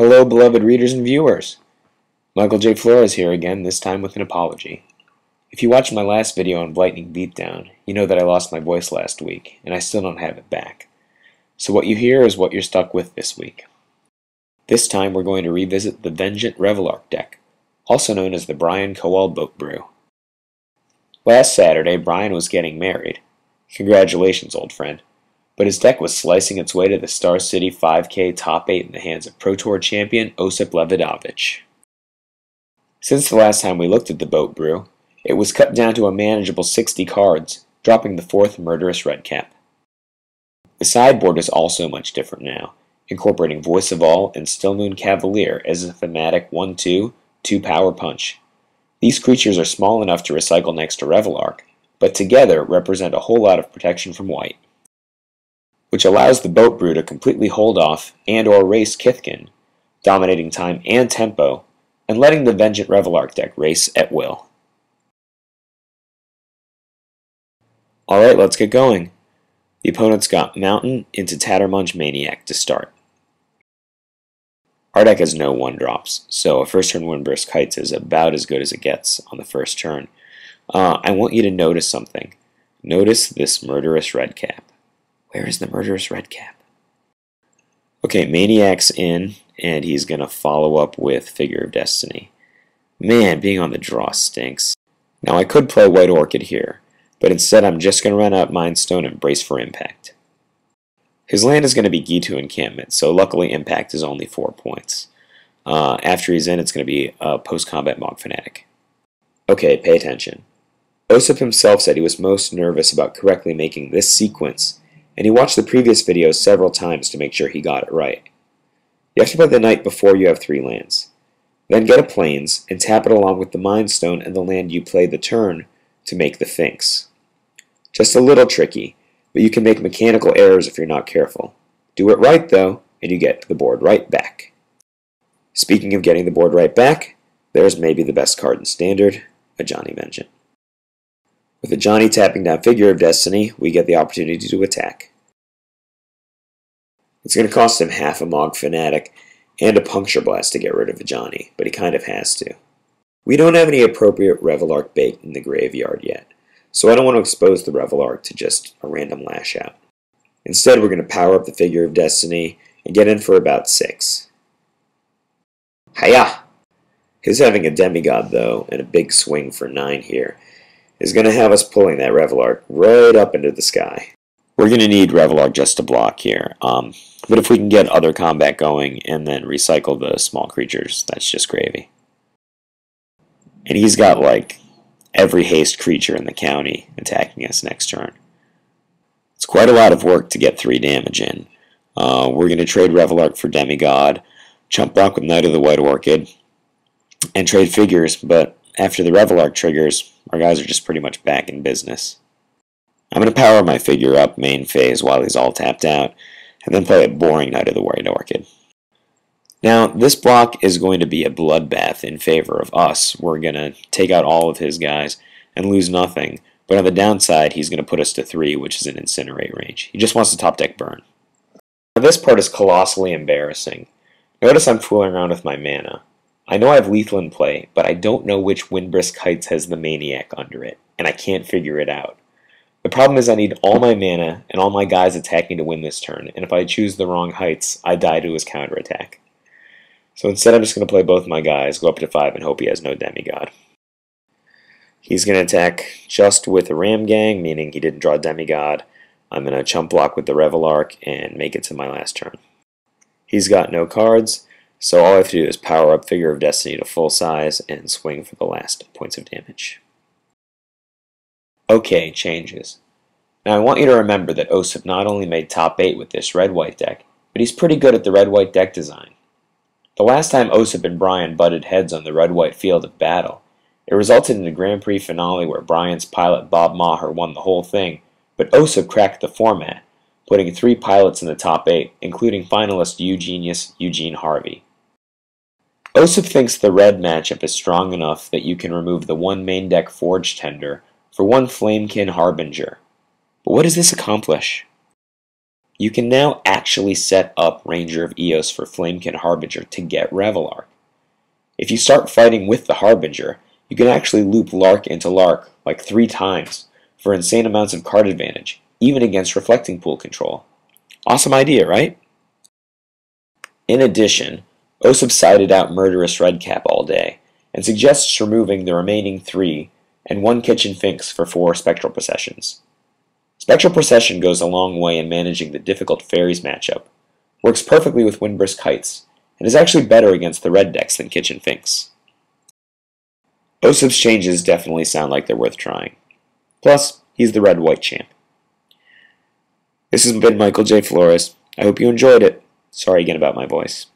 Hello, beloved readers and viewers. Michael J. Flores here again, this time with an apology. If you watched my last video on Lightning Beatdown, you know that I lost my voice last week, and I still don't have it back. So what you hear is what you're stuck with this week. This time we're going to revisit the Vengeant Reveillark deck, also known as the Brian Kowal Boat Brew. Last Saturday, Brian was getting married. Congratulations, old friend. But his deck was slicing its way to the Star City 5K top 8 in the hands of Pro Tour champion Osyp Lebedowicz. Since the last time we looked at the Boat Brew, it was cut down to a manageable 60 cards, dropping the 4th murderous red cap. The sideboard is also much different now, incorporating Voice of All and Stillmoon Cavalier as a thematic 1/2, 2-power punch. These creatures are small enough to recycle next to Reveillark, but together represent a whole lot of protection from white, which allows the Boat Brew to completely hold off and or race Kithkin, dominating time and tempo, and letting the Vengeant Reveillark deck race at will. Alright, let's get going. The opponent's got Mountain into Tattermunch Maniac to start. Our deck has no 1-drops, so a first turn Windburst Kites is about as good as it gets on the first turn. I want you to notice something. Notice this murderous red cap. Where is the murderous red cap? Okay, Maniac's in, and he's going to follow up with Figure of Destiny. Man, being on the draw stinks. Now I could play White Orchid here, but instead I'm just going to run out Mind Stone and brace for impact. His land is going to be Gitu Encampment, so luckily impact is only 4 points. After he's in, it's going to be a post-combat Mog Fanatic. Okay, pay attention. Osyp himself said he was most nervous about correctly making this sequence, and he watched the previous videos several times to make sure he got it right. You have to play the night before you have 3 lands. Then get a Plains, and tap it along with the Mind Stone and the land you play the turn to make the Finks. Just a little tricky, but you can make mechanical errors if you're not careful. Do it right, though, and you get the board right back. Speaking of getting the board right back, there's maybe the best card in Standard, a Johnny Vengeant. With a Johnny tapping down Figure of Destiny, we get the opportunity to attack. It's going to cost him half a Mog Fanatic and a Puncture Blast to get rid of a Johnny, but he kind of has to. We don't have any appropriate Reveillark bait in the graveyard yet, so I don't want to expose the Reveillark to just a random lash out. Instead, we're going to power up the Figure of Destiny and get in for about 6. Hiya! His having a Demigod, though, and a big swing for 9 here, is going to have us pulling that Reveillark right up into the sky. We're going to need Reveillark just to block here, but if we can get other combat going and then recycle the small creatures, that's just gravy. And he's got, like, every haste creature in the county attacking us next turn. It's quite a lot of work to get 3 damage in. We're going to trade Reveillark for Demigod, chump block with Knight of the White Orchid, and trade figures, but after the Reveillark triggers, our guys are just pretty much back in business. I'm going to power my figure up main phase while he's all tapped out, and then play a boring Knight of the White Orchid. Now, this block is going to be a bloodbath in favor of us. We're going to take out all of his guys and lose nothing, but on the downside, he's going to put us to 3, which is an Incinerate range. He just wants to top deck burn. Now, this part is colossally embarrassing. Notice I'm fooling around with my mana. I know I have lethal in play, but I don't know which Windburst Kites has the Maniac under it, and I can't figure it out. The problem is I need all my mana and all my guys attacking to win this turn, and if I choose the wrong heights, I die to his counterattack. So instead I'm just going to play both my guys, go up to 5, and hope he has no Demigod. He's going to attack just with a Ram Gang, meaning he didn't draw Demigod. I'm going to chump block with the Reveillark and make it to my last turn. He's got no cards, so all I have to do is power up Figure of Destiny to full size and swing for the last points of damage. Okay, changes. Now I want you to remember that Osyp not only made top 8 with this red-white deck, but he's pretty good at the red-white deck design. The last time Osyp and Brian butted heads on the red-white field of battle, it resulted in a Grand Prix finale where Brian's pilot Bob Maher won the whole thing, but Osyp cracked the format, putting 3 pilots in the top 8, including finalist Eugenius Eugene Harvey. Osyp thinks the red matchup is strong enough that you can remove the 1 main deck Forge Tender for 1 Flamekin Harbinger. But what does this accomplish? you can now actually set up Ranger of Eos for Flamekin Harbinger to get Reveillark. If you start fighting with the Harbinger, you can actually loop Lark into Lark like 3 times for insane amounts of card advantage, even against Reflecting Pool control. Awesome idea, right? In addition, Osyp sided out Murderous Redcap all day, and suggests removing the remaining 3 and 1 Kitchen Finks for 4 Spectral Processions. Spectral Procession goes a long way in managing the difficult Fairies matchup, works perfectly with Windburst Kites, and is actually better against the red decks than Kitchen Finks. Osyp's changes definitely sound like they're worth trying. Plus, he's the red-white champ. This has been Michael J. Flores. I hope you enjoyed it. Sorry again about my voice.